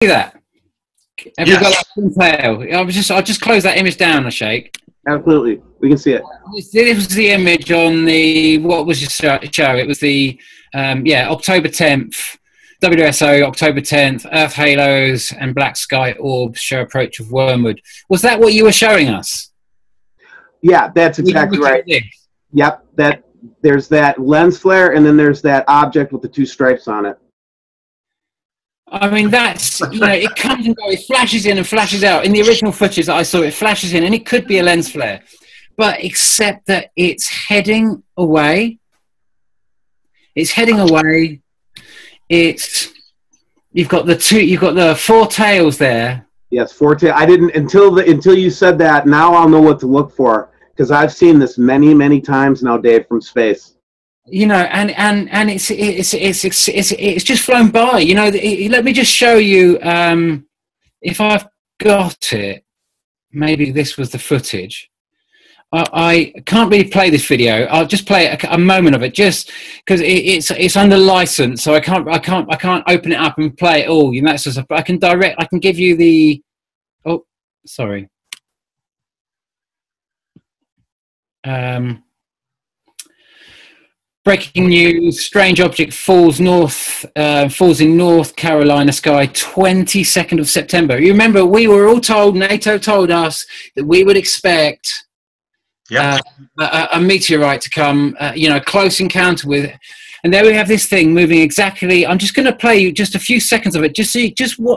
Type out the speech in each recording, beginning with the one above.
that? Have you got that tail? I'll just close that image down a shake. Absolutely, we can see it. This was the image on the, what was your show? It was the October 10th, WSO October 10th, Earth halos and black sky orbs show approach of Wormwood. Was that what you were showing us? Yeah, that's exactly right. Yep, there's that lens flare, and then there's that object with the two stripes on it. I mean, that's, it comes and goes, it flashes in and flashes out. In the original footage that I saw, it flashes in, and it could be a lens flare. But except that it's heading away. It's heading away. You've got the four tails there. Yes, four tails. I didn't, until you said that, now I'll know what to look for. Because I've seen this many, many times now, Dave, from space. And it's just flown by. Let me just show you. If I've got it, maybe this was the footage. I can't really play this video. I'll just play a moment of it, just because it's under license, so I can't open it up and play it all. That's just I can give you the. Oh, sorry. Breaking news: strange object falls in North Carolina sky, 22nd of September. You remember, we were all told, NATO told us, that we would expect a meteorite to come, close encounter with. And there we have this thing moving exactly. I'm just going to play you just a few seconds of it,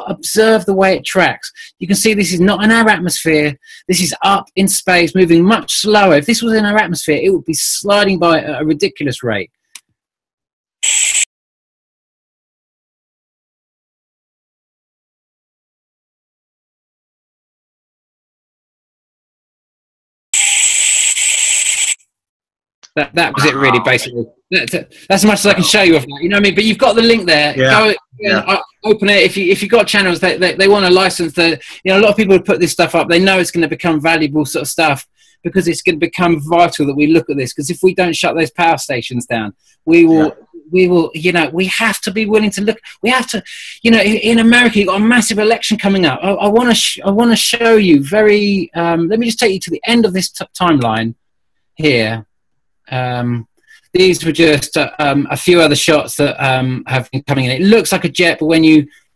observe the way it tracks. You can see this is not in our atmosphere. This is up in space, moving much slower. If this was in our atmosphere, it would be sliding by at a ridiculous rate. That was it, really, basically. That's as much as I can show you of that. You know what I mean? But you've got the link there. Go open it. If you've got channels that they want to license, a lot of people would put this stuff up. They know it's going to become valuable sort of stuff because it's going to become vital that we look at this. Because if we don't shut those power stations down, we will. We have to be willing to look. We have to, in America, you've got a massive election coming up. I want to show you very. Let me just take you to the end of this timeline here. These were just a few other shots that have been coming in. It looks like a jet, but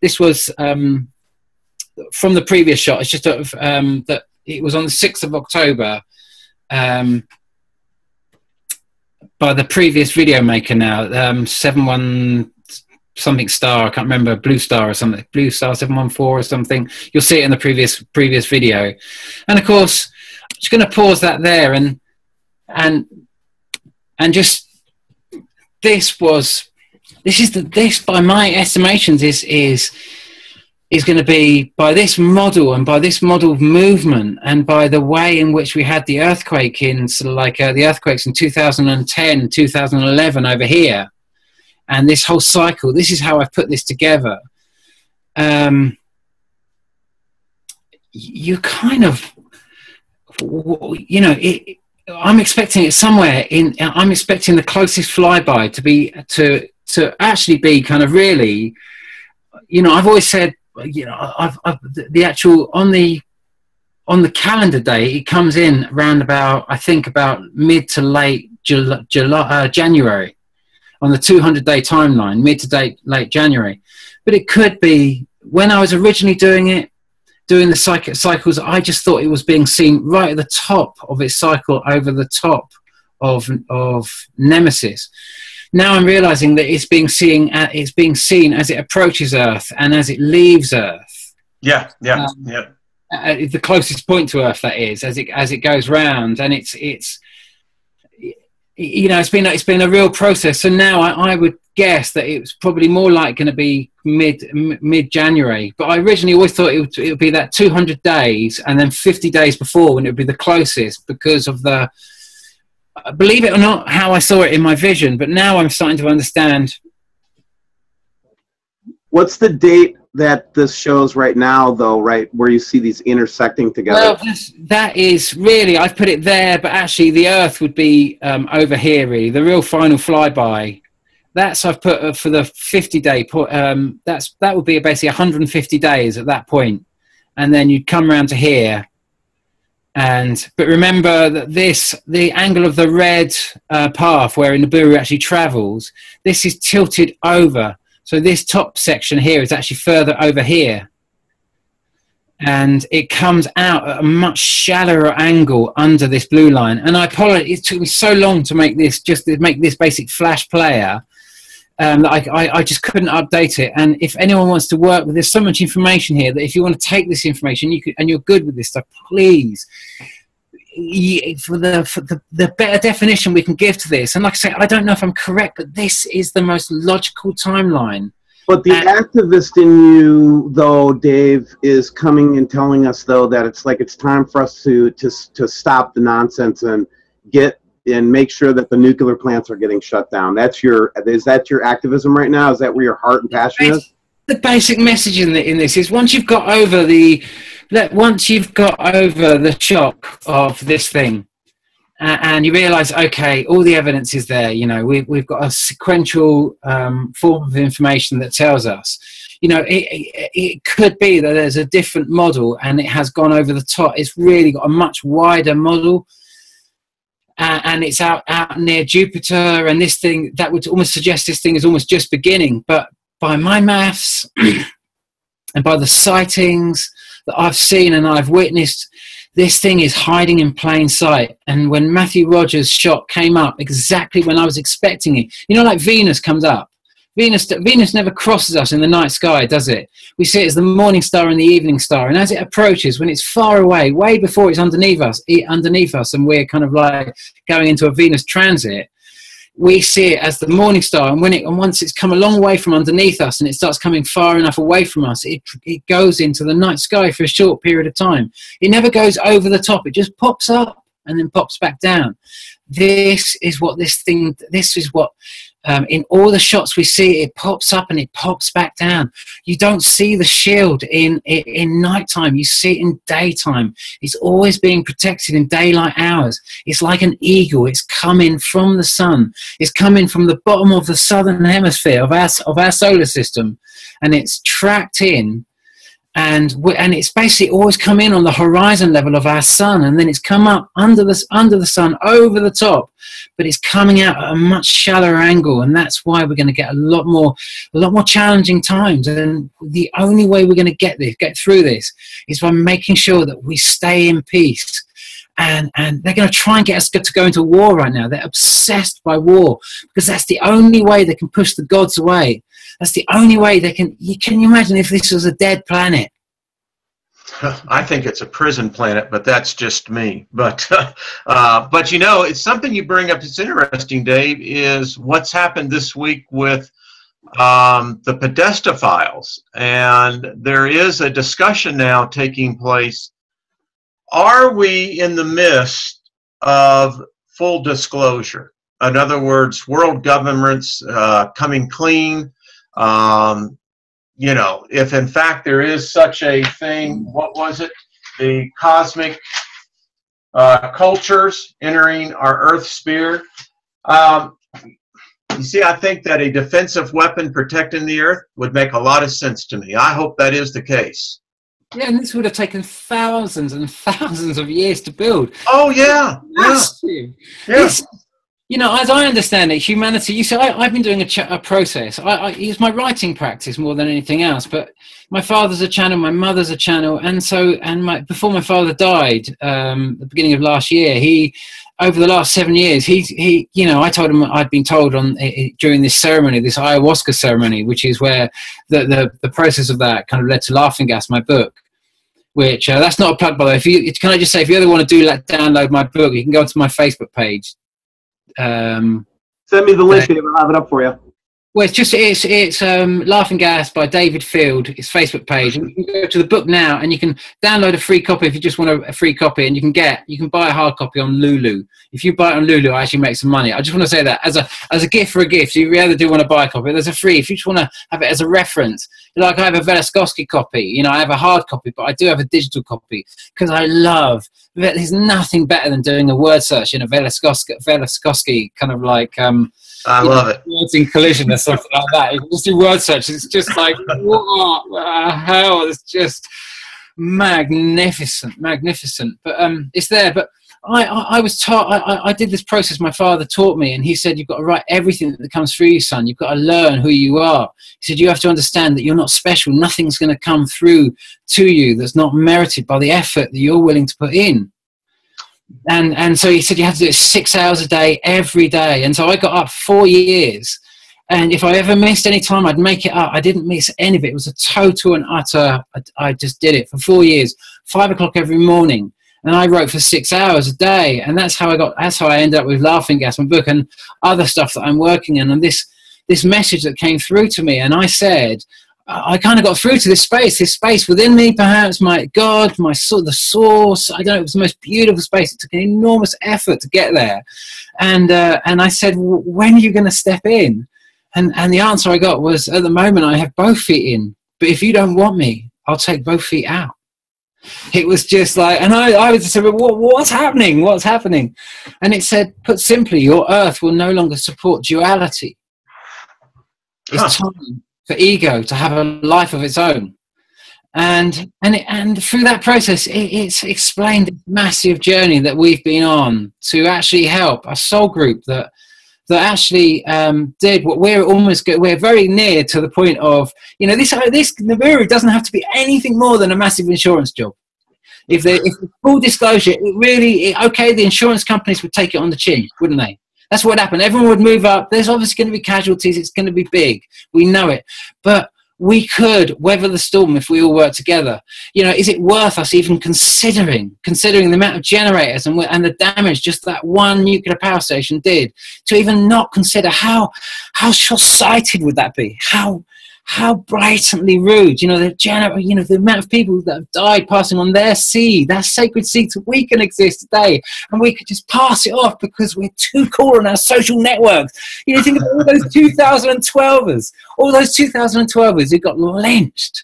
this was from the previous shot. It's just that it was on the 6th of October by the previous video maker now, 71 something star. I can't remember, Blue Star or something, Blue Star 714 or something. You'll see it in the previous video. And of course, I'm just going to pause that there and just this by my estimations is going to be, by this model and by this model of movement and by the way in which we had the earthquake in the earthquakes in 2010, 2011 over here, and this whole cycle. This is how I've put this together. You kind of, I'm expecting it somewhere I'm expecting the closest flyby to actually be kind of really, I've always said, the actual on the calendar day, it comes in around about, I think, about mid to late January on the 200-day timeline, mid to late January. But it could be, when I was originally doing the cycles, I just thought it was being seen right at the top of its cycle, over the top of Nemesis. Now I'm realizing that it's being seen as it approaches Earth and as it leaves Earth. The closest point to Earth, that is, as it goes round, and it's been a real process. So now I would guess that it was probably more like going to be mid January, but I originally always thought it would be that 200 days and then 50 days before when it would be the closest, because of the, believe it or not, how I saw it in my vision. But now I'm starting to understand. What's the date that this shows right now, though, right, where you see these intersecting together? Well, that is really, I've put it there, but actually the Earth would be over here, really. The real final flyby that's I've put for the 50-day. That would be basically 150 days at that point, and then you'd come around to here. But remember that the angle of the red path where Nibiru actually travels, this is tilted over. So this top section here is actually further over here. And it comes out at a much shallower angle under this blue line. And I apologize, it took me so long to make this, just to make this basic flash player, that I just couldn't update it. And if anyone wants to work with, there's so much information here that if you want to take this information, you could, and you're good with this stuff, please, for the better definition we can give to this. And like I say, I don't know if I'm correct, but this is the most logical timeline. But the activist in you, though, Dave, is coming and telling us, though, that it's like it's time for us to stop the nonsense and make sure that the nuclear plants are getting shut down. Is that your activism right now? Is that where your heart and passion is? The basic message in this is once you've got over the shock of this thing, and you realise, okay, all the evidence is there. You know, we've got a sequential form of information that tells us, you know, it could be that there's a different model and it has gone over the top. It's really got a much wider model, and it's out near Jupiter. And this thing that would almost suggest this thing is almost just beginning. But by my maths and by the sightings that I've seen and I've witnessed, this thing is hiding in plain sight. And when Matthew Rogers' shot came up exactly when I was expecting it, you know, like Venus comes up. Venus never crosses us in the night sky, does it? We see it as the morning star and the evening star. And as it approaches, when it's far away, way before it's underneath us, and we're kind of like going into a Venus transit, we see it as the morning star. And once it's come a long way from underneath us and it starts coming far enough away from us, it goes into the night sky for a short period of time. It never goes over the top. It just pops up and then pops back down. This is what in all the shots we see, it pops up and it pops back down. You don't see the shield in nighttime. You see it in daytime. It's always being protected in daylight hours. It's like an eagle. It's coming from the sun. It's coming from the bottom of the southern hemisphere of our solar system, and it's tracked in. And it's basically always come in on the horizon level of our sun, and then it's come up under the sun, over the top, but it's coming out at a much shallower angle, and that's why we're going to get a lot more challenging times. And the only way we're going to get through this is by making sure that we stay in peace. And they're going to try and get us to go into war right now. They're obsessed by war because that's the only way they can push the gods away. That's the only way they can. Can you imagine if this was a dead planet? I think it's a prison planet, but that's just me. But you know, it's something you bring up. It's interesting, Dave, is what's happened this week with the Podesta files, and there is a discussion now taking place. Are we in the midst of full disclosure? In other words, world governments coming clean. You know, if in fact there is such a thing, what was it? The cosmic cultures entering our Earth sphere. You see, I think that a defensive weapon protecting the Earth would make a lot of sense to me. I hope that is the case. Yeah, and this would have taken thousands and thousands of years to build. Oh, yeah. Massive. Yeah. You know, as I understand it, humanity, you see, I've been doing a process. It's my writing practice more than anything else, but my father's a channel, my mother's a channel, before my father died, the beginning of last year, over the last 7 years, you know, I told him I'd been told during this ceremony, this ayahuasca ceremony, which is where the process of that kind of led to Laughing Gas, my book. Which that's not a plug, by the way. Can I just say, if you ever want to download my book, you can go to my Facebook page. Send me the link, Dave. I'll have it up for you. Well, it's Laughing Gas by David Field. It's Facebook page, and you can go to the book now, and you can download a free copy if you just want a free copy, and you can buy a hard copy on Lulu. If you buy it on Lulu, I actually make some money. I just want to say that as a gift for a gift. So if you really do want to buy a copy, there's a free. If you just want to have it as a reference, like I have a Veliskowski copy. You know, I have a hard copy, but I do have a digital copy because I love. There's nothing better than doing a word search in a Veliskowski kind of like I love it. Words in collision or something like that. You can just do word search. It's just like, what the hell? It's just magnificent, magnificent. But it's there. But I was taught, I did this process my father taught me, and he said, you've got to write everything that comes through you, son. You've got to learn who you are. He said, you have to understand that you're not special. Nothing's going to come through to you that's not merited by the effort that you're willing to put in. And so he said, you have to do it 6 hours a day, every day. And so I got up 4 years. And if I ever missed any time, I'd make it up. I didn't miss any of it. It was a total and utter, I just did it for 4 years, 5 o'clock every morning. And I wrote for 6 hours a day. And that's how I ended up with Laughing Gas, my book, and other stuff that I'm working on. And this message that came through to me. And I said, I kind of got through to this space within me, perhaps my God, the source. I don't know, it was the most beautiful space. It took an enormous effort to get there. And I said, when are you going to step in? And the answer I got was, at the moment, I have both feet in. But if you don't want me, I'll take both feet out. It was just like, and I was just saying, what's happening? What's happening? And it said, put simply, your earth will no longer support duality. It's time for ego to have a life of its own. And through that process, it's explained the massive journey that we've been on to actually help a soul group that actually did what we're very near to the point of, you know, this Nibiru doesn't have to be anything more than a massive insurance job. If full disclosure, okay, the insurance companies would take it on the chin, wouldn't they? That's what happened. Everyone would move up. There's obviously going to be casualties. It's going to be big. We know it. But we could weather the storm if we all work together. You know, is it worth us even considering the amount of generators and the damage just that one nuclear power station did, to even not consider how short-sighted would that be? How blatantly rude, you know, the amount of people that have died passing on their seed, that sacred seed, so we can exist today, and we could just pass it off because we're too cool on our social networks. You know, think about all those 2012ers who got lynched.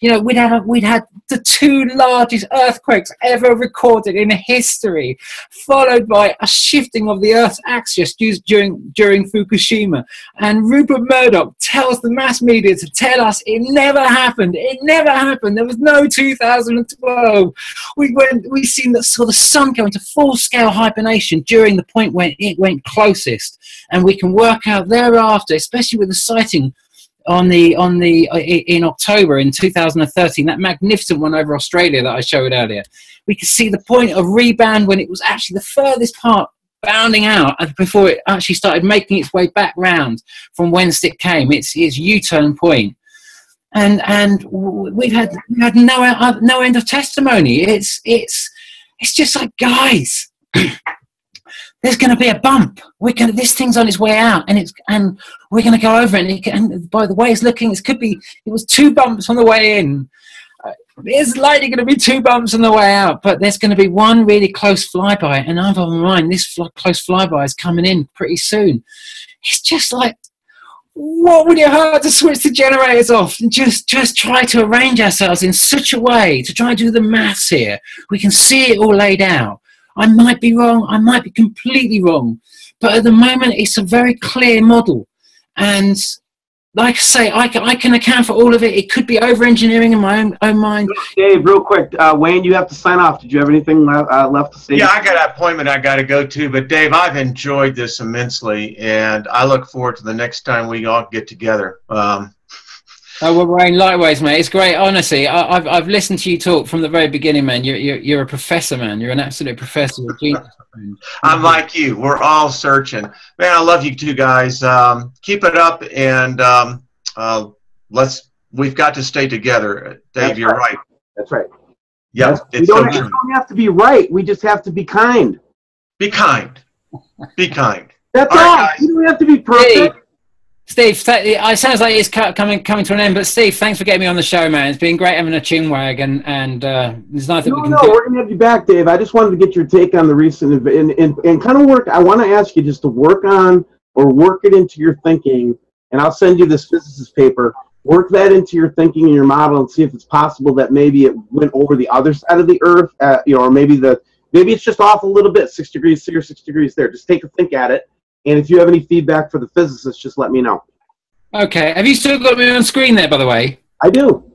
You know, we'd had the 2 largest earthquakes ever recorded in history, followed by a shifting of the Earth's axis during Fukushima. And Rupert Murdoch tells the mass media to tell us it never happened. It never happened. There was no 2012. We seen the sun go into full-scale hibernation during the point when it went closest, and we can work out thereafter, especially with the sighting in October in 2013, that magnificent one over Australia that I showed earlier. We could see the point of rebound when it was actually the furthest part bounding out before it actually started making its way back round from whence it came, its U-turn point. And we've had no end of testimony. It's just like, guys, there's going to be a bump. This thing's on its way out, and we're going to go over it. And by the way it's looking, it was 2 bumps on the way in. There's likely going to be 2 bumps on the way out, but there's going to be one really close flyby. And I'm on mind, this close flyby is coming in pretty soon. It's just like, what would it hurt to switch the generators off and just try to arrange ourselves in such a way to try and do the maths here? We can see it all laid out. I might be wrong. I might be completely wrong. But at the moment, it's a very clear model. And like I say, I can account for all of it. It could be over-engineering in my own mind. Dave, real quick, Wayne, you have to sign off. Did you have anything left to say? Yeah, I got an appointment I got to go to. But, Dave, I've enjoyed this immensely, and I look forward to the next time we all get together. Oh, well, Wayne, likewise, mate. It's great. Honestly, I've listened to you talk from the very beginning, man. You're a professor, man. You're an absolute professor. You're a genius. I'm like you. We're all searching. Man, I love you two guys. Keep it up, and we've got to stay together. Dave, That's you're right. That's right. Yeah, we don't have to be right. We just have to be kind. Be kind. Be kind. That's all. You don't have to be perfect. Steve, it sounds like it's coming to an end, but Steve, thanks for getting me on the show, man. It's been great having a chinwag, and there's nothing we can do. We're going to have you back, Dave. I just wanted to get your take on the recent and kind of work. I want to ask you just to work on or work it into your thinking, and I'll send you this physicist paper. Work that into your thinking and your model and see if it's possible that maybe it went over the other side of the Earth, or maybe it's just off a little bit, 6 degrees here, 6 degrees there. Just take a think at it. And if you have any feedback for the physicists, just let me know. Okay. Have you still got me on screen there, by the way? I do.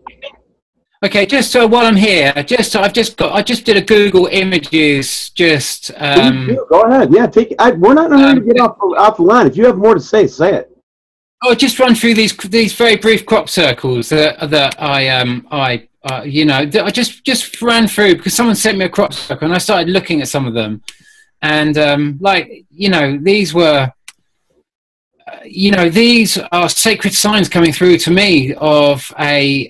Okay, just so while I'm here, I just did a Google Images. Just go ahead. Yeah, we're not in a hurry to get off the line. If you have more to say, say it. Oh, just run through these very brief crop circles that I just ran through because someone sent me a crop circle and I started looking at some of them, and these were. These are sacred signs coming through to me of a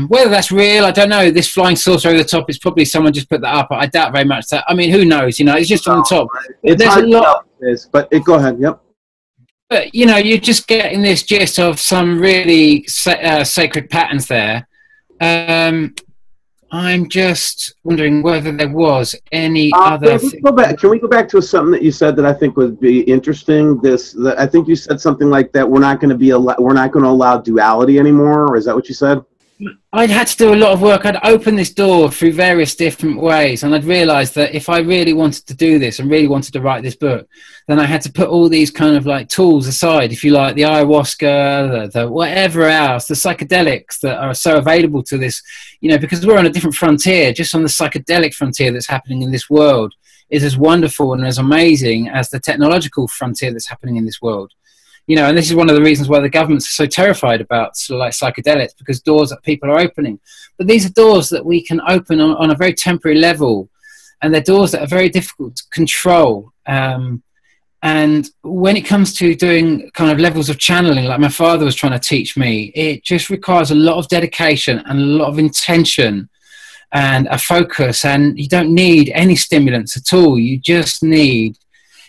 whether that's real, I don't know. This flying saucer over the top is probably someone just put that up. I doubt very much that. I mean, who knows? It's just on the top. It's there's a lot. Go ahead. Yep. But you're just getting this gist of some really sacred patterns there. I'm just wondering whether there was any other. Can we go back to something that you said that I think would be interesting? I think you said something like that. We're not going to allow duality anymore. Or is that what you said? I'd had to do a lot of work. I'd opened this door through various different ways, and I'd realised that if I really wanted to do this and really wanted to write this book, then I had to put all these kind of like tools aside, if you like, the ayahuasca, the whatever else, the psychedelics that are so available to this, because we're on a different frontier. Just on the psychedelic frontier that's happening in this world is as wonderful and as amazing as the technological frontier that's happening in this world. And this is one of the reasons why the governments are so terrified about sort of like psychedelics, because doors that people are opening. But these are doors that we can open on a very temporary level, and they're doors that are very difficult to control. And when it comes to doing kind of levels of channeling, like my father was trying to teach me, it just requires a lot of dedication and a lot of intention and a focus. And you don't need any stimulants at all. You just need...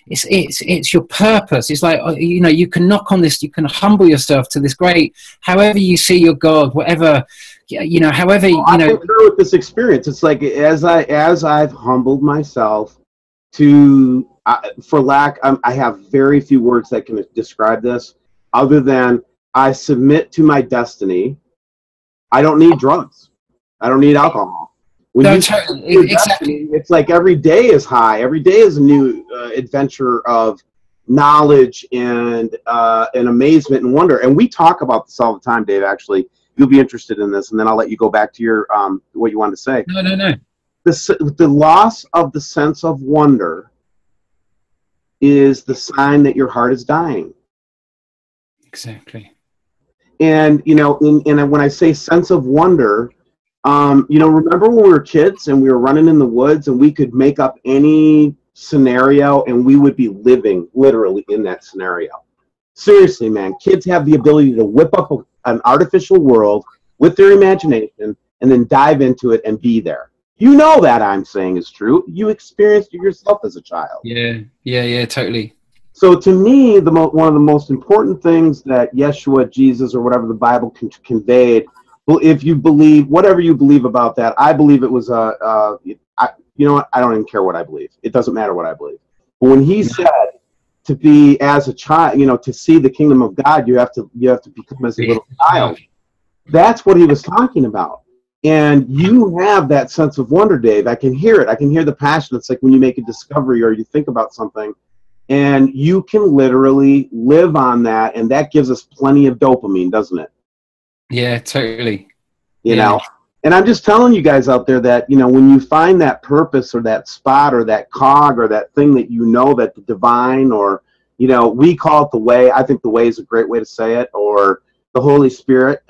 It's your purpose. It's like, you can knock on this, you can humble yourself to this great, however you see your God, whatever, however, I concur with this experience. It's like, as I've humbled myself to, I have very few words that can describe this other than I submit to my destiny. I don't need drugs. I don't need alcohol. Exactly. It's like every day is high. Every day is a new adventure of knowledge and amazement and wonder. And we talk about this all the time, Dave. Actually, you'll be interested in this, and then I'll let you go back to your what you wanted to say. No. The loss of the sense of wonder is the sign that your heart is dying. Exactly. And and when I say sense of wonder. Remember when we were kids and we were running in the woods and we could make up any scenario and we would be living literally in that scenario. Seriously, man, kids have the ability to whip up an artificial world with their imagination and then dive into it and be there. That I'm saying is true. You experienced it yourself as a child. Yeah, totally. So to me, one of the most important things that Yeshua, Jesus, or whatever the Bible conveyed. Well, if you believe, whatever you believe about that, I believe it was you know what? I don't even care what I believe. It doesn't matter what I believe. But when he said to be as a child, to see the kingdom of God, you have to become as a little child. That's what he was talking about. And you have that sense of wonder, Dave. I can hear it. I can hear the passion. It's like when you make a discovery or you think about something, and you can literally live on that, and that gives us plenty of dopamine, doesn't it? Yeah, totally. You know, and I'm just telling you guys out there that, when you find that purpose or that spot or that cog or that thing that that the divine or, we call it the way. I think the way is a great way to say it, or the Holy Spirit.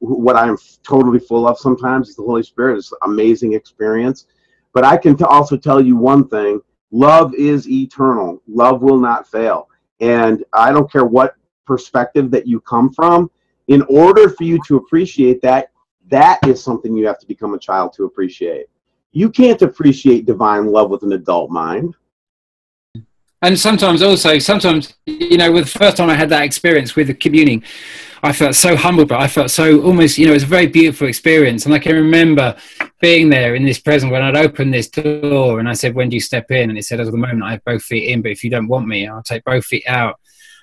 What I'm totally full of sometimes is the Holy Spirit. It's an amazing experience. But I can also tell you one thing. Love is eternal. Love will not fail. And I don't care what perspective that you come from. In order for you to appreciate that, that is something you have to become a child to appreciate. You can't appreciate divine love with an adult mind. And sometimes, with the first time I had that experience with the communing, I felt so humble, but I felt so almost, it was a very beautiful experience. And I can remember being there in this present when I'd opened this door and I said, when do you step in? And it said, at the moment I have both feet in, but if you don't want me, I'll take both feet out.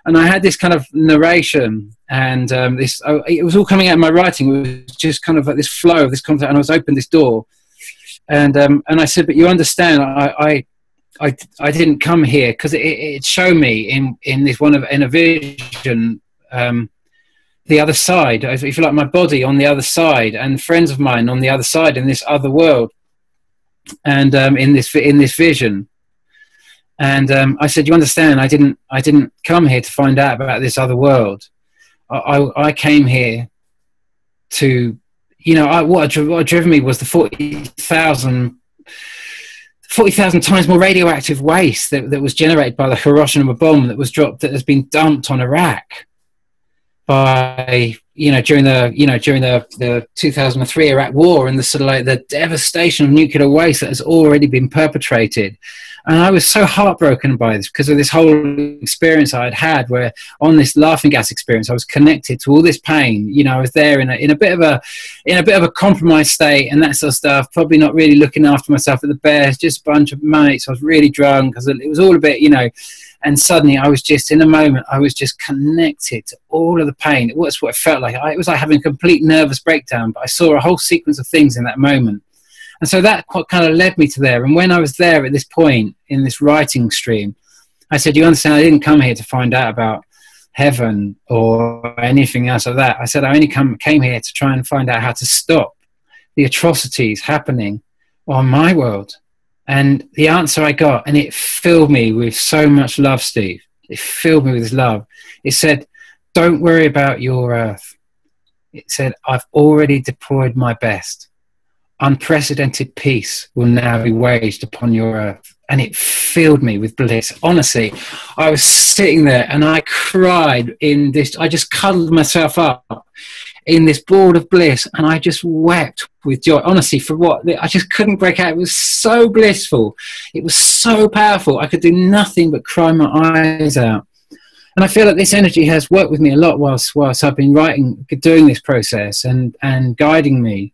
And I had this kind of narration, and it was all coming out in my writing. It was just kind of like this flow of this concept, and I was opened this door, and I said, "But you understand, I I didn't come here because it showed me in a vision, the other side, if you like, my body on the other side, and friends of mine on the other side in this other world, and in this vision. And I said, you understand, I didn't come here to find out about this other world. I came here to, what had driven me was the 40,000 times more radioactive waste that was generated by the Hiroshima bomb that was dropped, that has been dumped on Iraq by, during the 2003 Iraq war, and the sort of like the devastation of nuclear waste that has already been perpetrated. And I was so heartbroken by this because of this whole experience I had where on this laughing gas experience, I was connected to all this pain. I was there in a bit of a compromised state and that sort of stuff, probably not really looking after myself at the best, just a bunch of mates. I was really drunk because it was all a bit, and suddenly I was just, in a moment, I was just connected to all of the pain. It was what it felt like. It was like having a complete nervous breakdown, but I saw a whole sequence of things in that moment. And so that kind of led me to there. And when I was there at this point in this writing stream, I said, you understand, I didn't come here to find out about heaven or anything else like that. I said, I only came here to try and find out how to stop the atrocities happening on my world. And the answer I got, and it filled me with so much love, Steve. It filled me with his love. It said, don't worry about your earth. It said, I've already deployed my best. Unprecedented peace will now be waged upon your earth. And it filled me with bliss. Honestly, I was sitting there and I cried I just cuddled myself up in this ball of bliss, and I just wept with joy. Honestly, I just couldn't break out. It was so blissful. It was so powerful. I could do nothing but cry my eyes out. And I feel like this energy has worked with me a lot whilst I've been doing this process and guiding me.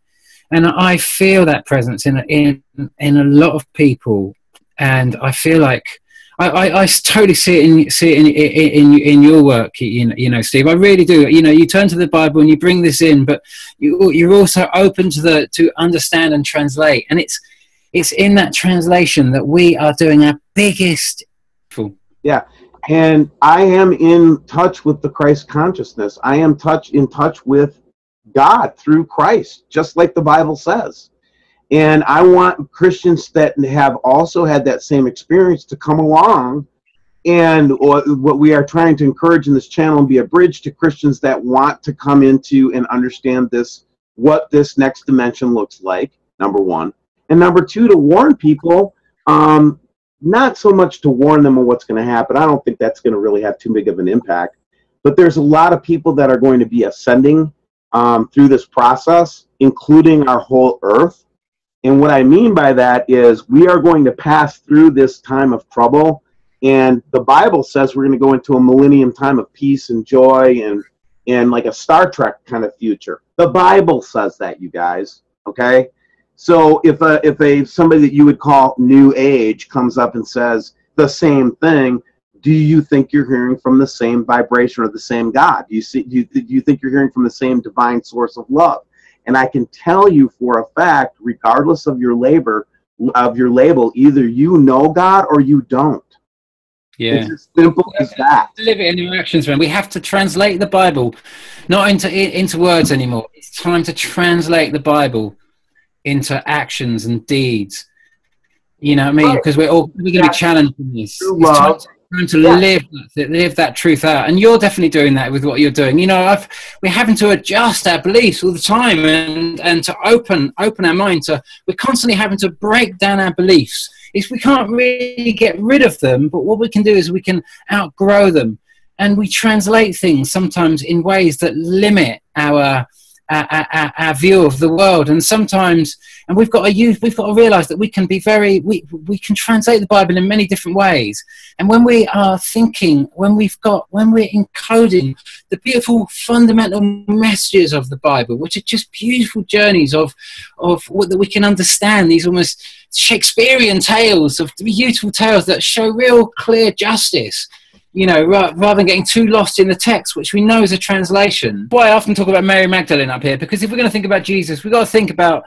And I feel that presence in a lot of people, and I feel like I totally see it in your work, Steve. I really do. You turn to the Bible and you bring this in, but you're also open to understand and translate. And it's in that translation that we are doing our biggest. Yeah, and I am in touch with the Christ consciousness. I am in touch with God through Christ, just like the Bible says. And I want Christians that have also had that same experience to come along, and what we are trying to encourage in this channel and be a bridge to Christians that want to come into and understand what this next dimension looks like, number one. And number two, to warn people, not so much to warn them of what's going to happen. I don't think that's going to really have too big of an impact. But there's a lot of people that are going to be ascending through this process, including our whole earth. And what I mean by that is we are going to pass through this time of trouble, and the Bible says we're going to go into a millennium time of peace and joy and like a Star Trek kind of future. The Bible says that, you guys, okay? So if somebody that you would call New Age comes up and says the same thing, do you think you're hearing from the same vibration or the same God? Do you think you're hearing from the same divine source of love? And I can tell you for a fact, regardless of your label, either you know God or you don't. Yeah. It's as simple as that. Live it in your actions, man. We have to translate the Bible, not into words anymore. It's time to translate the Bible into actions and deeds. You know what I mean? Because we're going to be challenged in this. It's time to live that truth out, and you're definitely doing that with what you're doing. We're having to adjust our beliefs all the time, and to open our mind to. We're constantly having to break down our beliefs. We can't really get rid of them, but what we can do is we can outgrow them, and we translate things sometimes in ways that limit our view of the world. And sometimes, and we've got to realize that we can be we can translate the Bible in many different ways. And when we are thinking, when we're encoding the beautiful fundamental messages of the Bible, which are just beautiful journeys of what that we can understand, these almost Shakespearean tales, of beautiful tales that show real clear justice, rather than getting too lost in the text, which we know is a translation. Why I often talk about Mary Magdalene up here, because if we're going to think about Jesus, we've got to think about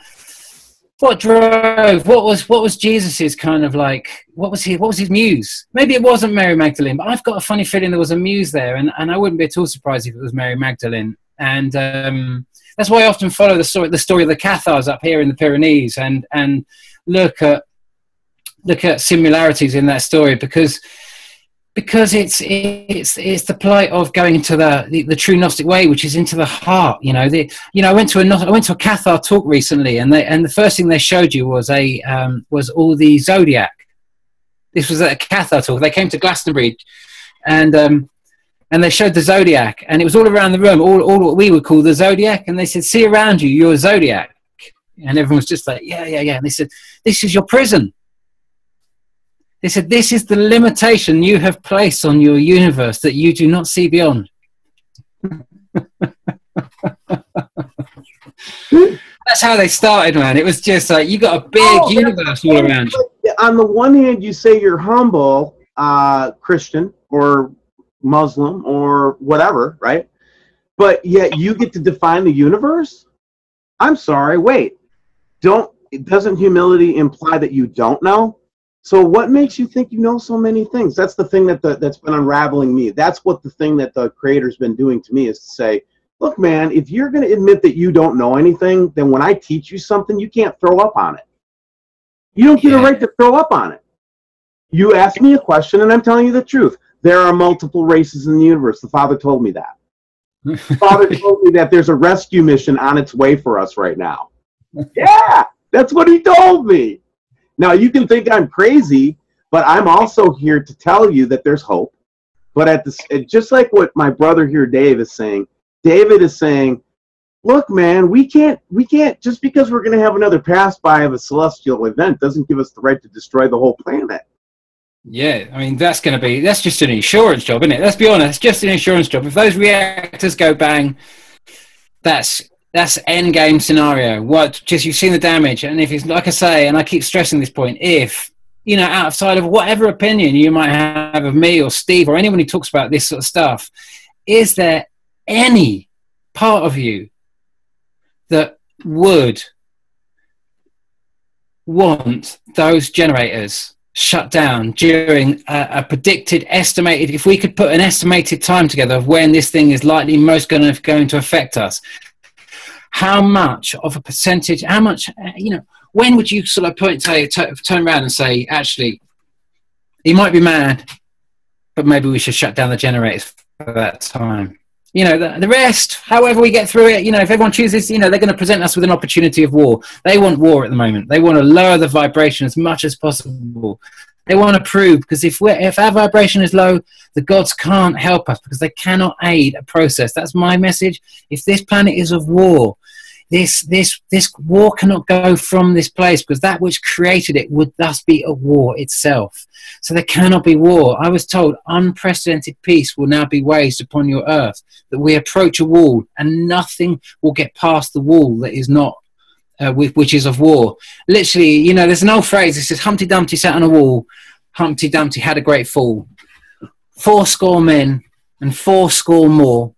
what drove, what was Jesus's kind of like, what was his muse? Maybe it wasn't Mary Magdalene, but I've got a funny feeling there was a muse there, and I wouldn't be at all surprised if it was Mary Magdalene. And that's why I often follow the story of the Cathars up here in the Pyrenees, and look at similarities in that story, because it's the plight of going into the true Gnostic way, which is into the heart. I went to a Cathar talk recently, and the first thing they showed you was all the zodiac. This was at a Cathar talk. They came to Glastonbury, and they showed the zodiac, and it was all around the room, all what we would call the zodiac. And they said, "See around you, you're a zodiac," and everyone was just like, "Yeah." And they said, "This is your prison." They said, "This is the limitation you have placed on your universe that you do not see beyond." That's how they started, man. It was just like, you got a big universe all around you. On the one hand, you say you're humble, Christian or Muslim or whatever, right? But yet you get to define the universe? I'm sorry, wait. Doesn't humility imply that you don't know? So what makes you think you know so many things? That's the thing that's been unraveling me. That's what the thing that the Creator's been doing to me, is to say, look, man, if you're going to admit that you don't know anything, then when I teach you something, you can't throw up on it. You don't get a right to throw up on it. You ask me a question, and I'm telling you the truth. There are multiple races in the universe. The Father told me that. The Father told me that there's a rescue mission on its way for us right now. Yeah, that's what he told me. Now, you can think I'm crazy, but I'm also here to tell you that there's hope. But just like what my brother here, Dave, is saying, David is saying, look, man, we can't, just because we're going to have another pass by of a celestial event doesn't give us the right to destroy the whole planet. Yeah, I mean, that's just an insurance job, isn't it? Let's be honest, just an insurance job. If those reactors go bang, that's end game scenario. You've seen the damage, and if it's, like I say, and I keep stressing this point, if, outside of whatever opinion you might have of me or Steve or anyone who talks about this sort of stuff, is there any part of you that would want those generators shut down during a estimated, if we could put an estimated time together of when this thing is likely most going to affect us, how much of a percentage, when would you sort of turn around and say, actually, he might be mad, but maybe we should shut down the generators for that time? The rest, however we get through it, if everyone chooses, they're going to present us with an opportunity of war. They want war at the moment. They want to lower the vibration as much as possible. They want to prove, because if our vibration is low, the gods can't help us because they cannot aid a process. That's my message. If this planet is of war, this war cannot go from this place, because that which created it would thus be a war itself. So there cannot be war. I was told unprecedented peace will now be waged upon your earth, that we approach a wall and nothing will get past the wall that is not, which is of war. Literally, there's an old phrase that says, Humpty Dumpty sat on a wall, Humpty Dumpty had a great fall. 80 men and 80 more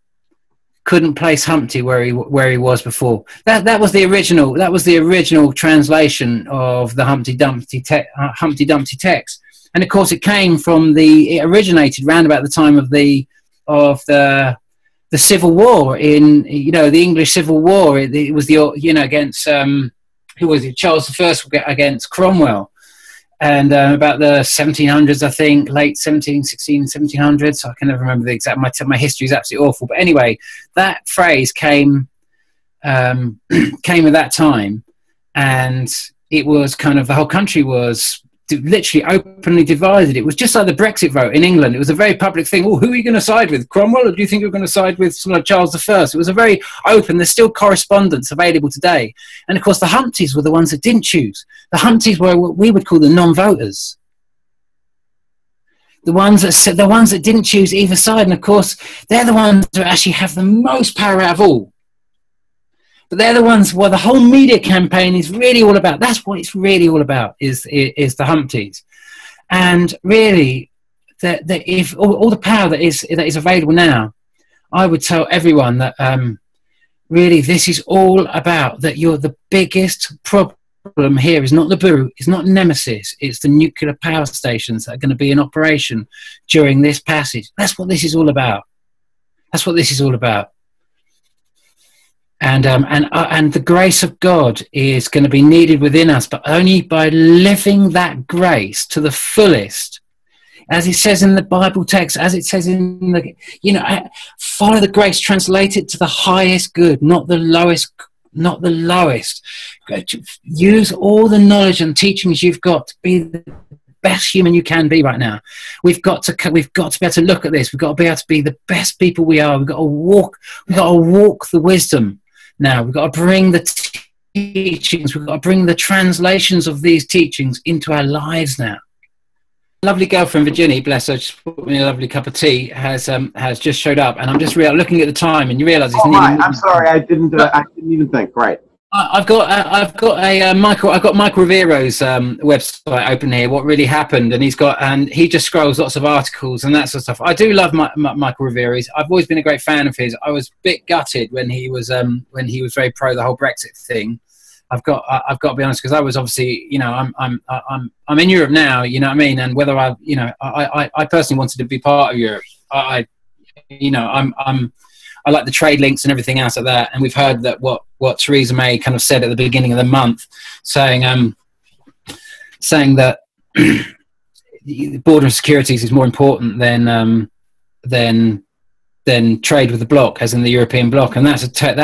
couldn't place Humpty where he was before. That was the original translation of the Humpty Dumpty text. And of course, it originated round about the time of the Civil War in the English Civil War. It was against who was it? Charles I against Cromwell. And about the 1700s, I think, late 1700s. I can never remember the exact. My history is absolutely awful. But anyway, that phrase came at that time, and it was kind of, the whole country was literally openly divided. It was just like the Brexit vote in England. It was a very public thing. Oh, who are you going to side with, Cromwell, or do you think you're going to side with someone like Charles I? It was a very open. There's still correspondence available today. And of course, the Humpties were the ones that didn't choose. The Humpties were what we would call the non-voters. The ones that didn't choose either side. And of course, they're the ones that actually have the most power out of all. But they're the ones where the whole media campaign is really all about. That's what it's really all about, is the Humpties. And really, that if all the power that is available now, I would tell everyone that really this is all about, that you're the biggest problem problem here is not Nibiru, it's not Nemesis, it's the nuclear power stations that are going to be in operation during this passage. That's what this is all about. That's what this is all about. And the grace of God is going to be needed within us, but only by living that grace to the fullest. As it says in the Bible text, as it says in the, follow the grace, translate it to the highest good, not the lowest, not the lowest. Use all the knowledge and teachings you've got to be the best human you can be right now. We've got to be able to look at this. We've got to be able to be the best people we are. We've got to walk the wisdom. Now, we've got to bring the teachings, we've got to bring the translations of these teachings into our lives now. Lovely girl from Virginia, bless her, just put me a lovely cup of tea, has just showed up, and I'm just looking at the time, and you realise it's nearly. I'm sorry, I didn't even think. Right. I've got Michael Rivero's website open here. What really happened, and he just scrolls lots of articles and that sort of stuff. I do love Michael Rivero's. I've always been a great fan of his. I was a bit gutted when he was very pro the whole Brexit thing. I've got to be honest, because I was obviously, I'm in Europe now, you know what I mean, and whether I personally wanted to be part of Europe. I like the trade links and everything else like that, and we've heard that what Theresa May kind of said at the beginning of the month, saying that border and securities is more important than trade with the bloc, as in the European bloc, and that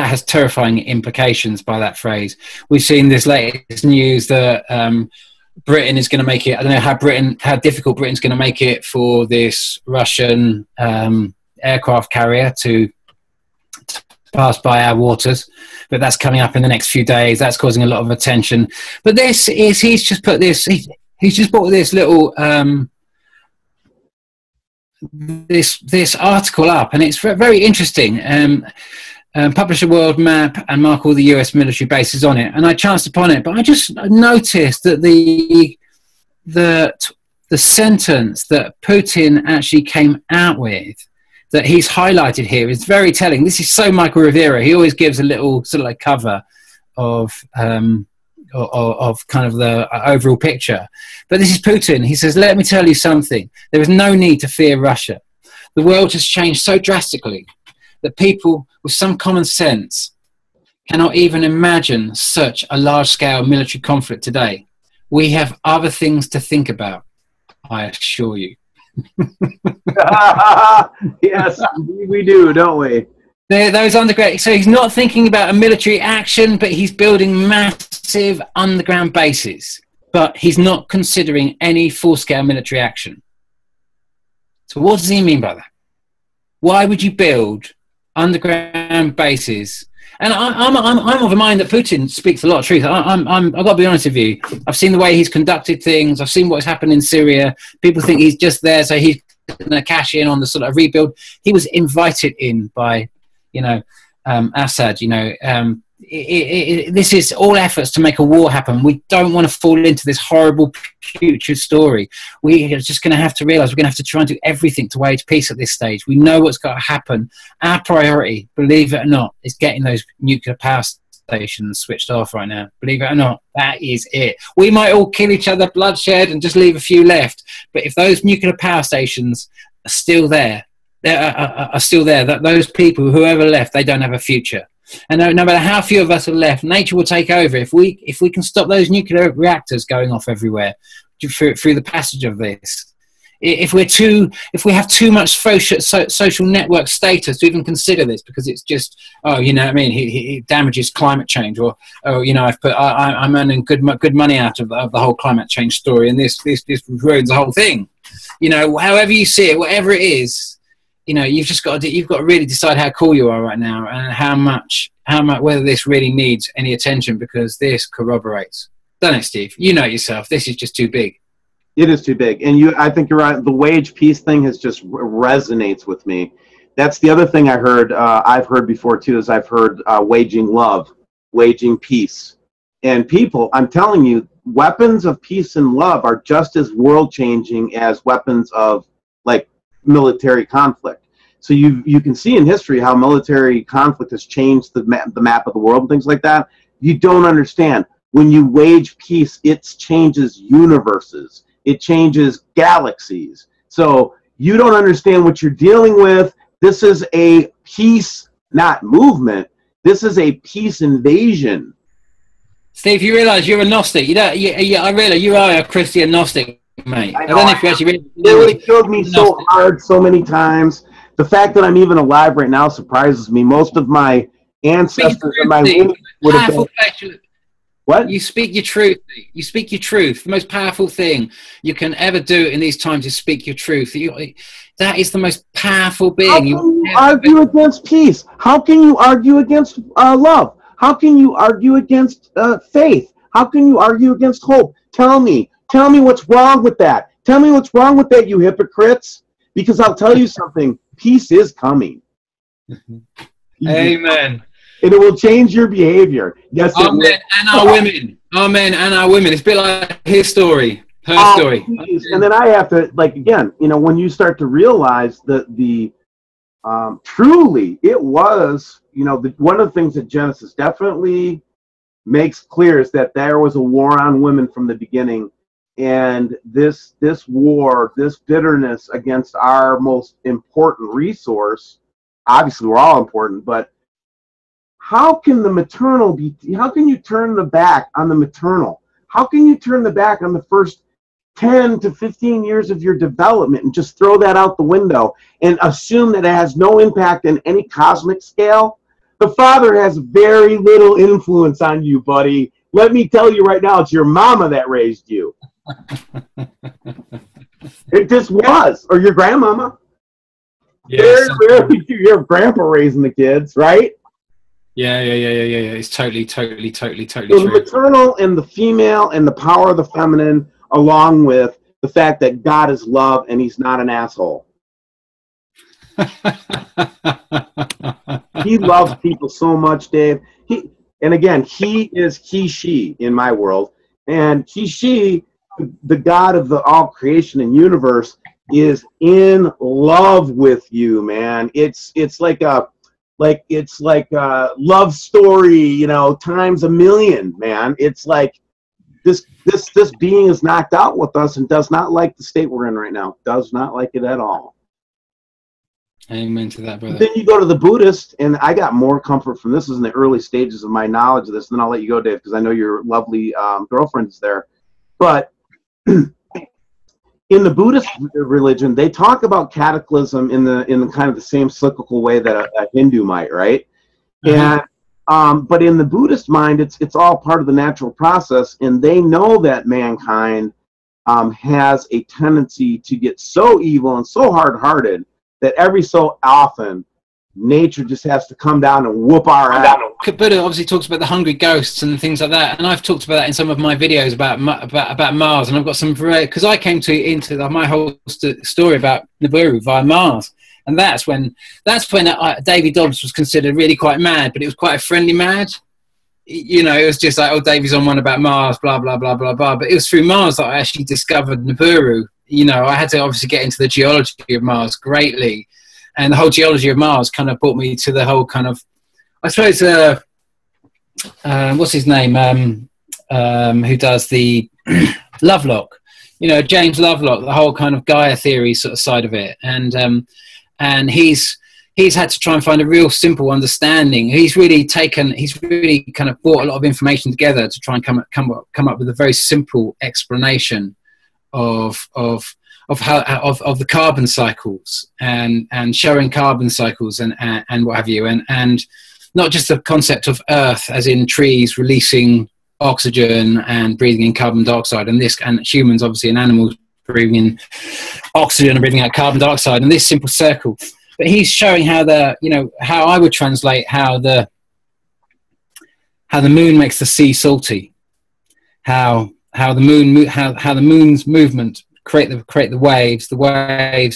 has terrifying implications by that phrase. We've seen this latest news that Britain is going to make it. I don't know how difficult Britain's going to make it for this Russian aircraft carrier to pass by our waters, but that's coming up in the next few days. That's causing a lot of attention. But he's just brought this little this article up, and it's very interesting. Publish a world map and mark all the US military bases on it, and I chanced upon it, but I just noticed that the sentence that Putin actually came out with, that he's highlighted here, is very telling. This is so Michael Rivera. He always gives a little sort of like cover of kind of the overall picture. But this is Putin. He says, let me tell you something. There is no need to fear Russia. The world has changed so drastically that people with some common sense cannot even imagine such a large-scale military conflict today. We have other things to think about, I assure you. Yes, we do, don't we? Those underground. So he's not thinking about a military action, but he's building massive underground bases. But he's not considering any full-scale military action. So what does he mean by that? Why would you build underground bases? And I'm of the mind that Putin speaks a lot of truth. I've got to be honest with you. I've seen the way he's conducted things. I've seen what's happened in Syria. People think he's just there, so he's going to cash in on the sort of rebuild. He was invited in by, Assad. This is all efforts to make a war happen. We don't want to fall into this horrible, putrid story. We are just going to have to realise we're going to have to try and do everything to wage peace at this stage. We know what's got to happen. Our priority, believe it or not, is getting those nuclear power stations switched off right now. Believe it or not, that is it. We might all kill each other, bloodshed, and just leave a few left. But if those nuclear power stations are still there, that those people, whoever left, they don't have a future. And no matter how few of us are left, nature will take over. If we can stop those nuclear reactors going off everywhere through the passage of this, if we have too much social network status to even consider this, because it's just, it damages climate change, or I'm earning good money out of the whole climate change story, and this ruins the whole thing. However you see it, whatever it is. You've got to really decide how cool you are right now, and how much whether this really needs any attention, because this corroborates. Don't it, Steve? You know yourself. This is just too big. It is too big, and I think you're right. The wage peace thing has just resonates with me. That's the other thing I've heard before too. Is I've heard waging love, waging peace, and people. I'm telling you, weapons of peace and love are just as world changing as weapons of military conflict. So you can see in history how military conflict has changed the map of the world and things like that. You don't understand. when you wage peace, it changes universes. It changes galaxies. So you don't understand what you're dealing with. This is a peace, not movement. This is a peace invasion. Steve, you realise you're a Gnostic. You don't. I realise you are a Christian Gnostic, mate. I don't know if you actually it really killed me so hard so many times. The fact that I'm even alive right now surprises me. Most of my ancestors and my lineage would have been. What? You speak your truth. You speak your truth. The most powerful thing you can ever do in these times is speak your truth. That is the most powerful being. How can you argue against peace? How can you argue against love? How can you argue against faith? How can you argue against hope? Tell me what's wrong with that. Tell me what's wrong with that, you hypocrites. Because I'll tell you something. Peace is coming. Amen. And it will change your behavior. Yes, it Amen. will. And our women. Amen. And our women. It's a bit like his story. Her story. Please. And then I have to, like, again, when you start to realize that truly it was, one of the things that Genesis definitely makes clear is that there was a war on women from the beginning. And this war, this bitterness against our most important resource, obviously we're all important, but how can you turn the back on the maternal? How can you turn the back on the first 10 to 15 years of your development and just throw that out the window and assume that it has no impact in any cosmic scale? The Father has very little influence on you, buddy. Let me tell you right now, it's your mama that raised you. It just was. Or your grandmama. Yes. Very rarely your grandpa raising the kids, right? Yeah. It's totally So true. the maternal and the female and the power of the feminine, along with the fact that God is love and he's not an asshole. He loves people so much, Dave. He is she in my world. And she, the God of the all creation and universe, is in love with you, man. It's like a love story, times a million, man. It's like this being is knocked out with us and does not like the state we're in right now. Does not like it at all. Amen to that, brother. Then you go to the Buddhist, and I got more comfort from this. Is in the early stages of my knowledge of this. And then I'll let you go, Dave, because I know your lovely girlfriend is there. But in the Buddhist religion, they talk about cataclysm in the kind of the same cyclical way that a Hindu might, right? And but in the Buddhist mind, it's all part of the natural process, and they know that mankind has a tendency to get so evil and so hard-hearted that every so often nature just has to come down and whoop our ass. Buddha obviously talks about the hungry ghosts and things like that, and I've talked about that in some of my videos about Mars, and I've got some because I came into my whole story about Nibiru via Mars, and that's when Davy Dobbs was considered really quite mad, but it was quite a friendly mad. It was just like, oh, Davy's on one about Mars, blah blah blah blah blah. But it was through Mars that I actually discovered Nibiru. I had to obviously get into the geology of Mars greatly. And the whole geology of Mars kind of brought me to the whole kind of, I suppose, what's his name? Who does the Lovelock? James Lovelock, the whole kind of Gaia theory sort of side of it. And he's had to try and find a real simple understanding. He's really kind of brought a lot of information together to try and come up with a very simple explanation of the carbon cycles and showing carbon cycles and what have you, and not just the concept of Earth as in trees releasing oxygen and breathing in carbon dioxide, and humans obviously and animals breathing in oxygen and breathing out carbon dioxide, and this simple circle. But he's showing how how I would translate how the moon makes the sea salty, how the moon's movement create the waves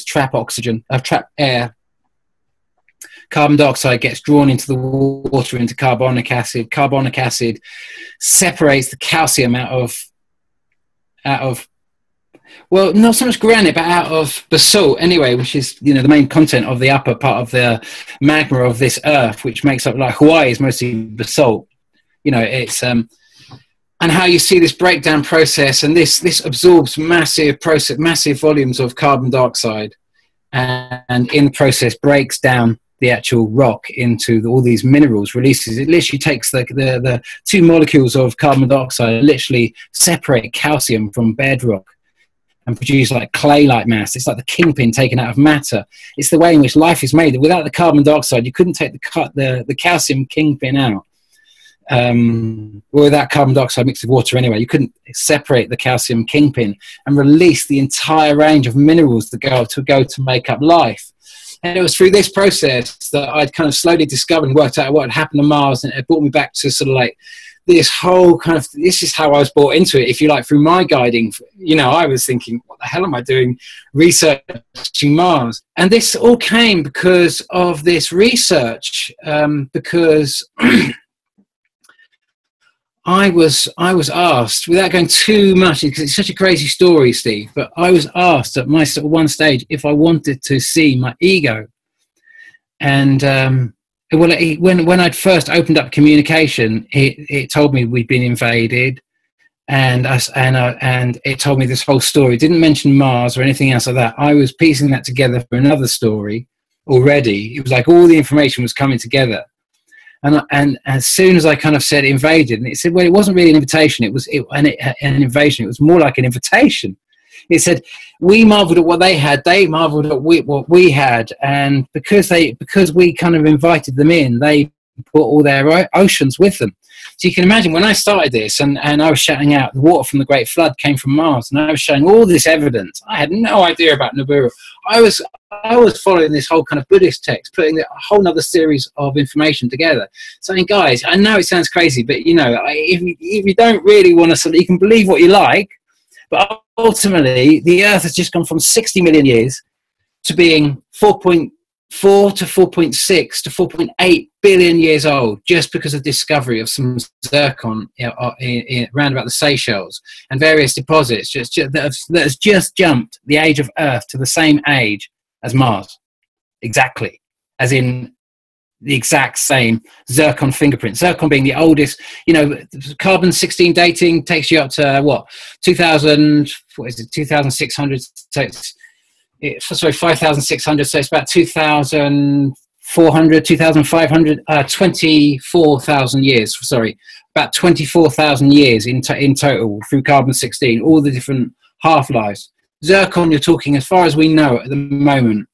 trap oxygen, trap air. Carbon dioxide gets drawn into the water into carbonic acid. Carbonic acid separates the calcium out of well, not so much granite, but out of basalt anyway, which is the main content of the upper part of the magma of this Earth, which makes up, like Hawaii is mostly basalt. It's and how you see this breakdown process, and this absorbs massive volumes of carbon dioxide, and in the process breaks down the actual rock into all these minerals, releases. It literally takes the two molecules of carbon dioxide, literally separate calcium from bedrock and produce like clay-like mass. It's like the kingpin taken out of matter. It's the way in which life is made. Without the carbon dioxide, you couldn't take the calcium kingpin out. Without carbon dioxide mixed with water anyway, you couldn't separate the calcium kingpin and release the entire range of minerals that go to make up life. And it was through this process that I'd kind of slowly discovered and worked out what had happened to Mars, and it brought me back to sort of like this whole kind of, this is how I was brought into it, if you like, through my guiding. You know, I was thinking, what the hell am I doing researching Mars? And this all came because of this research, because I was asked, without going too much, because it's such a crazy story, Steve, but I was asked at my sort of one stage if I wanted to see my ego. And when I'd first opened up communication, it told me we'd been invaded, and it told me this whole story. It didn't mention Mars or anything else like that. I was piecing that together for another story already. It was like all the information was coming together. And as soon as I kind of said invaded, and it said, well, it wasn't really an invitation. It was an invasion. It was more like an invitation. It said, we marveled at what they had. They marveled at what we had. And because we kind of invited them in, they put all their oceans with them. So you can imagine when I started this, and I was shouting out the water from the Great Flood came from Mars, and I was showing all this evidence. I had no idea about Nibiru. I was following this whole kind of Buddhist text, putting a whole other series of information together, saying, guys, I know it sounds crazy, but you know, if you don't really want to, you can believe what you like, but ultimately the Earth has just gone from 60 million years to being 4.4 to 4.6 to 4.8 billion years old, just because of discovery of some zircon around about the Seychelles and various deposits that has just jumped the age of Earth to the same age as Mars, exactly, as in the exact same zircon fingerprint. Zircon being the oldest, you know, carbon-16 dating takes you up to what, 2000, what is it, 2600, so sorry, 5,600, so it's about 2,400, 2,500, 24,000 years, sorry, about 24,000 years in total through carbon-16, all the different half-lives. Zircon, you're talking, as far as we know at the moment,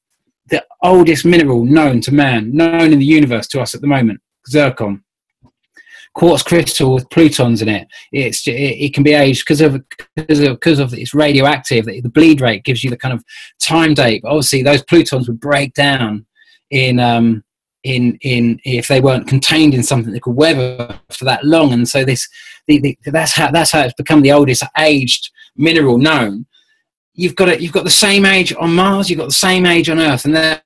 the oldest mineral known to man, known in the universe to us at the moment, zircon. Quartz crystal with plutons in it. It can be aged because of it's radioactive. The bleed rate gives you the kind of time date. But obviously, those plutons would break down in if they weren't contained in something that could weather for that long. And so that's how it's become the oldest aged mineral known. You've got the same age on Mars, you've got the same age on Earth, and the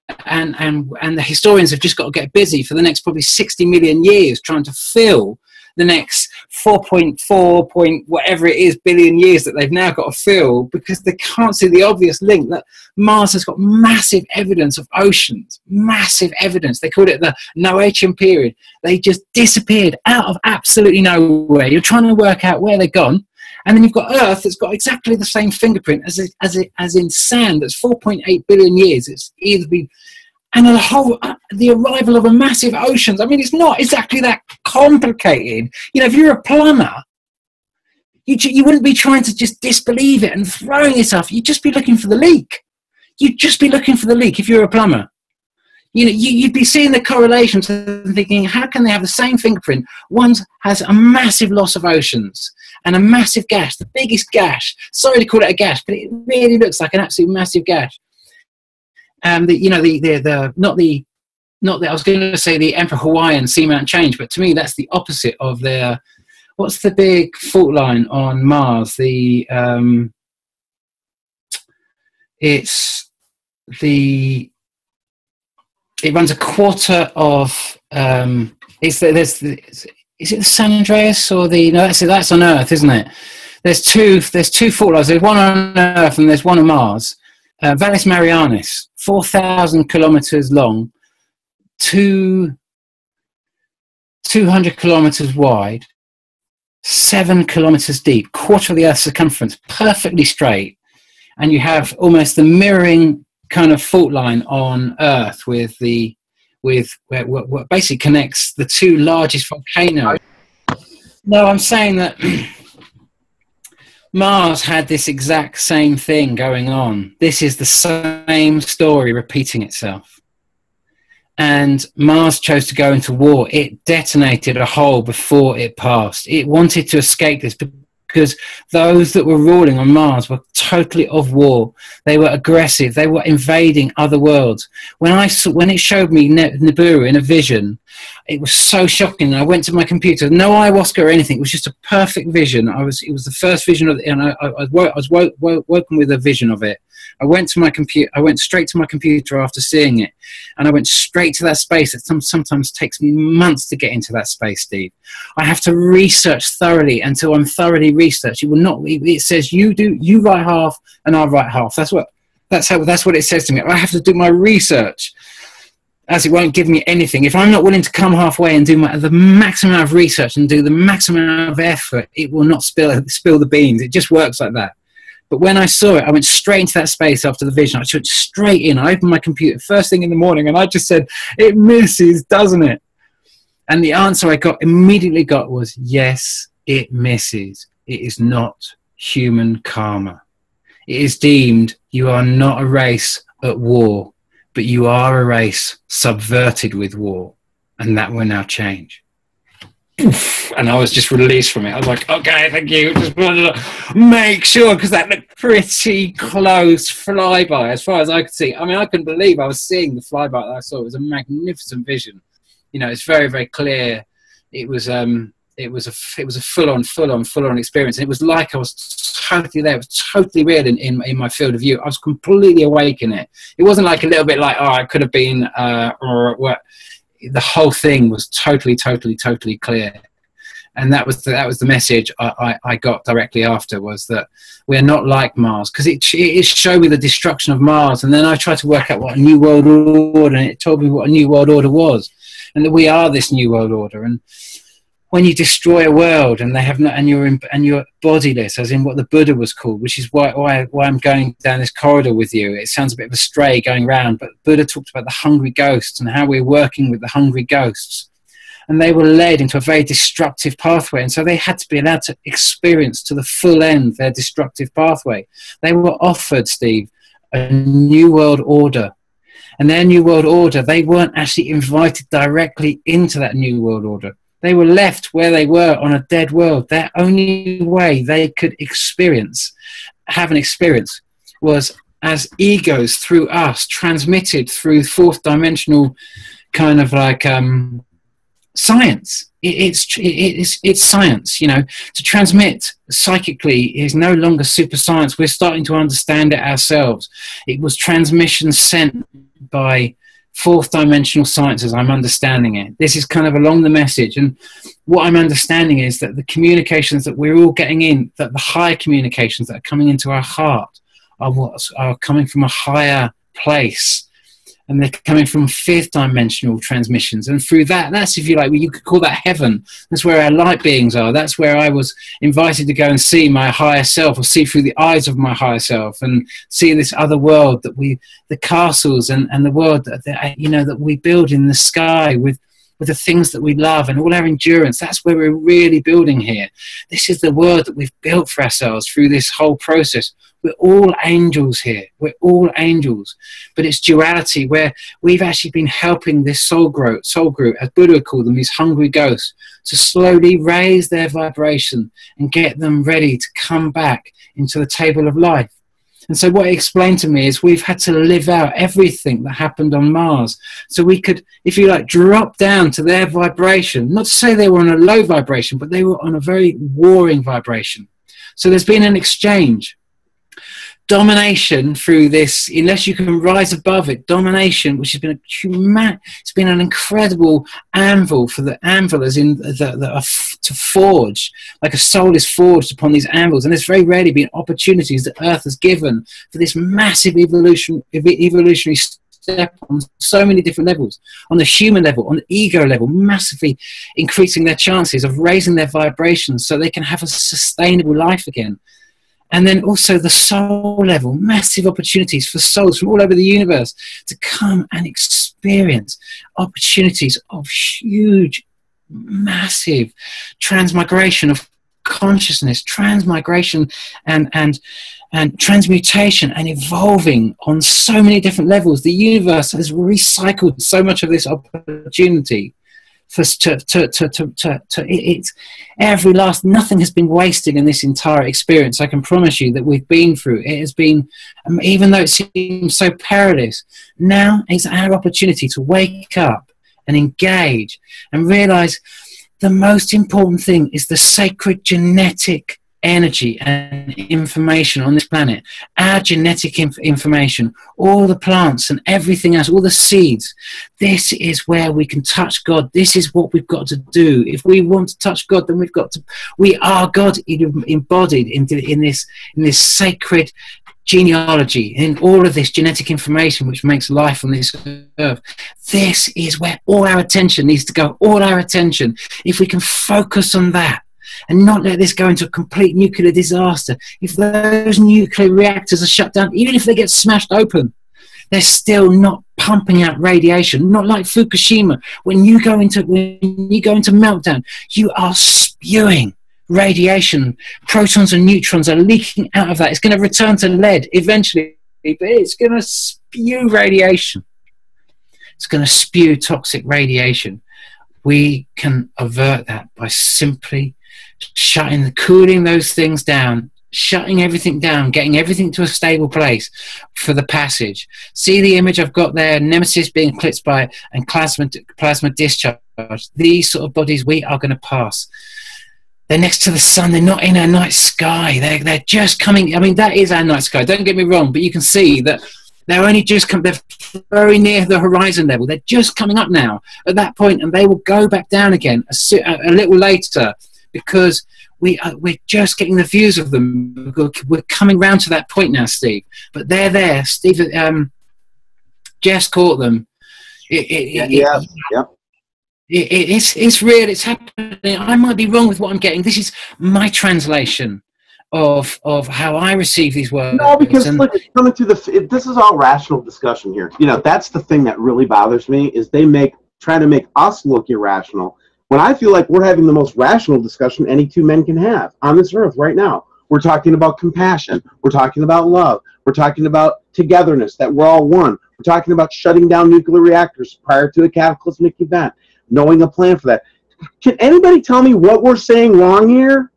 historians have just got to get busy for the next probably 60 million years trying to fill the next 4.4 point whatever it is billion years that they've now got to fill, because they can't see the obvious link that Mars has got massive evidence of oceans, massive evidence. They called it the Noachian period. They just disappeared out of absolutely nowhere. You're trying to work out where they've gone. And then you've got Earth that's got exactly the same fingerprint as in sand. That's 4.8 billion years. It's either been, and the arrival of a massive oceans. I mean, it's not exactly that complicated. You know, if you're a plumber, you wouldn't be trying to just disbelieve it and throwing it off. You'd just be looking for the leak. You'd just be looking for the leak if you're a plumber. You know, you'd be seeing the correlations and thinking, how can they have the same fingerprint? One has a massive loss of oceans and a massive gash, the biggest gash. Sorry to call it a gash, but it really looks like an absolute massive gash. I was going to say the Emperor Hawaiian seamount change, but to me that's the opposite of their. What's the big fault line on Mars? It runs a quarter of. Is it the San Andreas or the? No, that's on Earth, isn't it? There's two fault lines. There's one on Earth and there's one on Mars. Valles Marianas, 4,000 kilometers long, 200 kilometers wide, 7 kilometers deep, quarter of the Earth's circumference, perfectly straight, and you have almost the mirroring kind of fault line on Earth with what basically connects the two largest volcanoes. No, I'm saying that Mars had this exact same thing going on. This is the same story repeating itself. And Mars chose to go into war. It detonated a hole before it passed. It wanted to escape this because those that were ruling on Mars were totally of war. They were aggressive. They were invading other worlds. When it showed me Nibiru in a vision, it was so shocking. I went to my computer, no ayahuasca or anything. It was just a perfect vision. It was the first vision of it, and I was woken with a vision of it. I went to my computer. I went straight to my computer after seeing it, and I went straight to that space. It sometimes takes me months to get into that space, Steve. I have to research thoroughly until I'm thoroughly researched. It will not. It says you write half and I'll write half. That's what it says to me. I have to do my research, as it won't give me anything. If I'm not willing to come halfway and do the maximum amount of research and do the maximum amount of effort, it will not spill the beans. It just works like that. But when I saw it, I went straight into that space after the vision. I went straight in. I opened my computer first thing in the morning, and I just said, it misses, doesn't it? And the answer I immediately got was, yes, it misses. It is not human karma. It is deemed you are not a race at war, but you are a race subverted with war. And that will now change. And I was just released from it. I was like, okay, thank you. Just wanted to make sure, because that looked pretty close flyby as far as I could see. I mean, I couldn't believe I was seeing the flyby that I saw. It was a magnificent vision. You know, it's very, very clear. It was a full-on experience. And it was like I was totally there. It was totally real in my field of view. I was completely awake in it. It wasn't like a little bit like, oh, I could have been, or what. The whole thing was totally clear. And that was the message I got directly after, was that we're not like Mars, because it showed me the destruction of Mars. And then I tried to work out what a new world order, and it told me what a new world order was, and that we are this new world order. And when you destroy a world and they have not, and you're bodiless, as in what the Buddha was called, which is why I'm going down this corridor with you. It sounds a bit of a stray going round, but Buddha talked about the hungry ghosts and how we're working with the hungry ghosts. And they were led into a very destructive pathway, and so they had to be allowed to experience to the full end their destructive pathway. They were offered, Steve, a new world order. And their new world order, they weren't actually invited directly into that new world order. They were left where they were on a dead world. Their only way they could have an experience, was as egos through us, transmitted through fourth dimensional kind of like science. It's science, you know. To transmit psychically is no longer super science. We're starting to understand it ourselves. It was transmission sent by fourth dimensional science as I'm understanding it. This is kind of along the message, and what I'm understanding is that the communications that we're all getting in, that the higher communications that are coming into our heart are coming from a higher place, and they're coming from fifth dimensional transmissions. And through that's, if you like, you could call that heaven. That's where our light beings are. That's where I was invited to go and see my higher self, or see through the eyes of my higher self, and see this other world that the castles and the world that we build in the sky with the things that we love and all our endurance. That's where we're really building here. This is the world that we've built for ourselves through this whole process. We're all angels here. We're all angels. But it's duality, where we've actually been helping this soul group, as Buddha called them, these hungry ghosts, to slowly raise their vibration and get them ready to come back into the table of life. And so what he explained to me is we've had to live out everything that happened on Mars. So we could, if you like, drop down to their vibration. Not to say they were on a low vibration, but they were on a very warring vibration. So there's been an exchange. Domination through this, unless you can rise above it, domination, which has been it's been an incredible anvil for the anvilers to forge, like a soul is forged upon these anvils. And there's very rarely been opportunities that Earth has given for this massive evolutionary step on so many different levels, on the human level, on the ego level, massively increasing their chances of raising their vibrations so they can have a sustainable life again. And then also the soul level, massive opportunities for souls from all over the universe to come and experience opportunities of huge, massive transmigration of consciousness, transmigration and transmutation and evolving on so many different levels. The universe has recycled so much of this opportunity for it's every last, nothing has been wasted in this entire experience. I can promise you that we've been through. It has been, even though it seems so perilous, now is our opportunity to wake up and engage and realize the most important thing is the sacred genetic energy and information on this planet. Our genetic information, all the plants and everything else, all the seeds. This is where we can touch God. This is what we've got to do. If we want to touch God, then we've got to, we are God embodied in this sacred genealogy, in all of this genetic information which makes life on this earth. This is where all our attention needs to go, all our attention. If we can focus on that and not let this go into a complete nuclear disaster, if those nuclear reactors are shut down, even if they get smashed open, they're still not pumping out radiation, not like Fukushima. When you go into meltdown, you are spewing radiation. Protons and neutrons are leaking out of that. It's going to return to lead eventually, but it's going to spew radiation. It's going to spew toxic radiation. We can avert that by simply cooling those things down, shutting everything down, getting everything to a stable place for the passage. See the image I've got there, Nemesis being eclipsed by and plasma discharge. These sort of bodies we are going to pass. They're next to the sun. They're not in our night sky. They're just coming. I mean, that is our night sky. Don't get me wrong, but you can see that they're only just come. They're very near the horizon level. They're just coming up now at that point, and they will go back down again a little later, because we're just getting the views of them. We're coming round to that point now, Steve. But they're there. Steve, Jeff's caught them. It's real. It's happening. I might be wrong with what I'm getting. This is my translation of how I receive these words. No, because look, it's coming to this is all rational discussion here. You know, that's the thing that really bothers me, is they try to make us look irrational, when I feel like we're having the most rational discussion any two men can have on this earth right now. We're talking about compassion. We're talking about love. We're talking about togetherness, that we're all one. We're talking about shutting down nuclear reactors prior to a cataclysmic event, knowing a plan for that. Can anybody tell me what we're saying wrong here?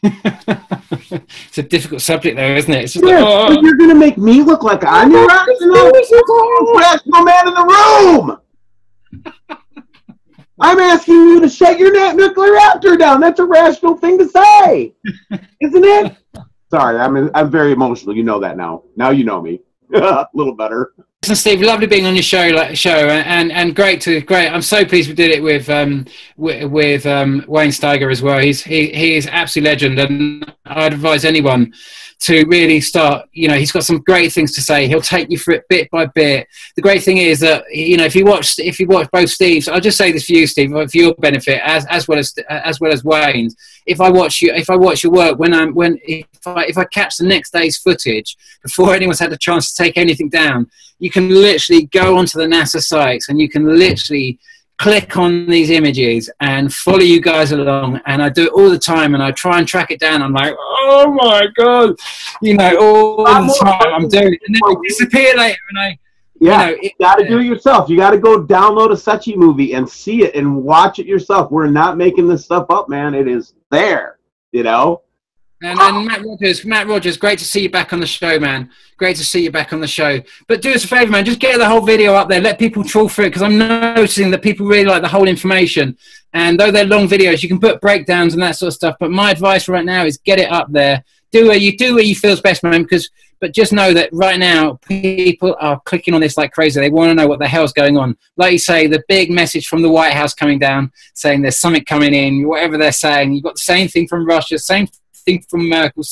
It's a difficult subject, though, isn't it? It's just but you're going to make me look like I'm the rational man in the room. I'm asking you to shut your nuclear reactor down. That's a rational thing to say, isn't it? Sorry, I'm very emotional. You know that now. Now you know me a little better. Listen, Steve, lovely being on your show, and great. I'm so pleased we did it with Wayne Steiger as well. He is absolute legend, and I'd advise anyone to really start. You know, he's got some great things to say. He'll take you through it bit by bit. The great thing is that, you know, if you watch both Steve's, I'll just say this for you, Steve, for your benefit, as well as Wayne's. If I watch your work, if I catch the next day's footage before anyone's had a chance to take anything down, you can literally go onto the NASA sites and you can literally click on these images and follow you guys along. And I do it all the time, and I try and track it down. I'm like, oh my God, you know, all the time I'm doing it, and then they disappear later, and you got to do it yourself. You got to go download a Suchi movie and see it and watch it yourself. We're not making this stuff up, man. It is there, you know. And Matt Rogers, great to see you back on the show, man. Great to see you back on the show. But do us a favour, man. Just get the whole video up there. Let people trawl through it, because I'm noticing that people really like the whole information. And though they're long videos, you can put breakdowns and that sort of stuff. But my advice right now is get it up there. Do what you feel's best, man. But just know that right now, people are clicking on this like crazy. They want to know what the hell's going on. Like you say, the big message from the White House coming down, saying there's something coming in, whatever they're saying. You've got the same thing from Russia, same thing from Merkel,